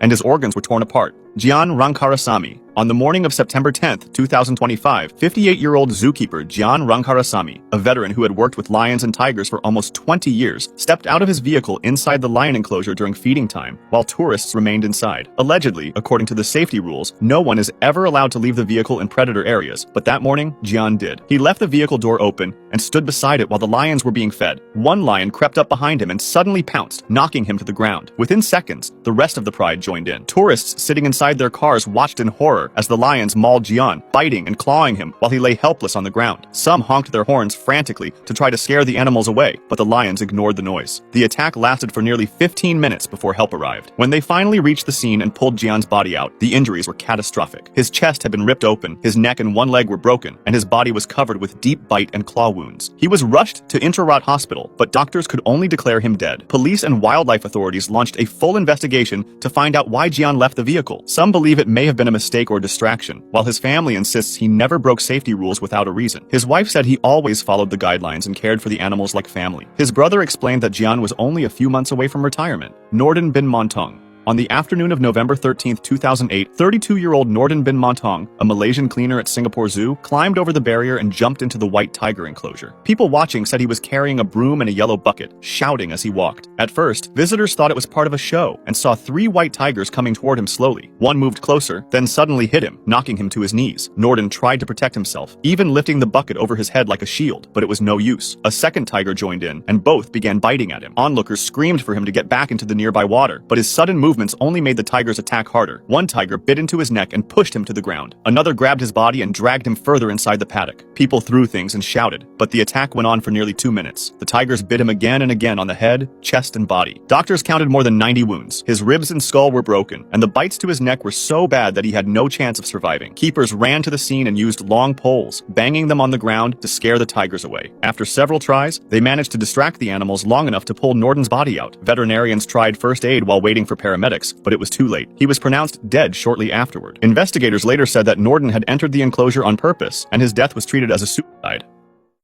and his organs were torn apart. Gian Rankarasamy. On the morning of September 10, 2025, 58-year-old zookeeper Gian Rankarasamy, a veteran who had worked with lions and tigers for almost 20 years, stepped out of his vehicle inside the lion enclosure during feeding time, while tourists remained inside. Allegedly, according to the safety rules, no one is ever allowed to leave the vehicle in predator areas, but that morning, Gian did. He left the vehicle door open and stood beside it while the lions were being fed. One lion crept up behind him and suddenly pounced, knocking him to the ground. Within seconds, the rest of the pride joined in. Tourists sitting inside their cars watched in horror as the lions mauled Gian, biting and clawing him while he lay helpless on the ground. Some honked their horns frantically to try to scare the animals away, but the lions ignored the noise. The attack lasted for nearly 15 minutes before help arrived. When they finally reached the scene and pulled Gian's body out, the injuries were catastrophic. His chest had been ripped open, his neck and one leg were broken, and his body was covered with deep bite and claw wounds. He was rushed to Intrarat Hospital, but doctors could only declare him dead. Police and wildlife authorities launched a full investigation to find out why Gian left the vehicle. Some believe it may have been a mistake or distraction, while his family insists he never broke safety rules without a reason. His wife said he always followed the guidelines and cared for the animals like family. His brother explained that Gian was only a few months away from retirement. Nordin bin Montong. On the afternoon of November 13, 2008, 32-year-old Nordin bin Montong, a Malaysian cleaner at Singapore Zoo, climbed over the barrier and jumped into the white tiger enclosure. People watching said he was carrying a broom and a yellow bucket, shouting as he walked. At first, visitors thought it was part of a show and saw 3 white tigers coming toward him slowly. One moved closer, then suddenly hit him, knocking him to his knees. Nordin tried to protect himself, even lifting the bucket over his head like a shield, but it was no use. A second tiger joined in, and both began biting at him. Onlookers screamed for him to get back into the nearby water, but his sudden movements only made the tigers attack harder. One tiger bit into his neck and pushed him to the ground. Another grabbed his body and dragged him further inside the paddock. People threw things and shouted, but the attack went on for nearly 2 minutes. The tigers bit him again and again on the head, chest, and body. Doctors counted more than 90 wounds. His ribs and skull were broken, and the bites to his neck were so bad that he had no chance of surviving. Keepers ran to the scene and used long poles, banging them on the ground to scare the tigers away. After several tries, they managed to distract the animals long enough to pull Nordin's body out. Veterinarians tried first aid while waiting for paramedics, but it was too late. He was pronounced dead shortly afterward. Investigators later said that Nordin had entered the enclosure on purpose, and his death was treated as a suicide.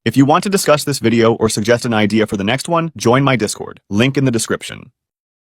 If you want to discuss this video or suggest an idea for the next one, join my Discord. Link in the description.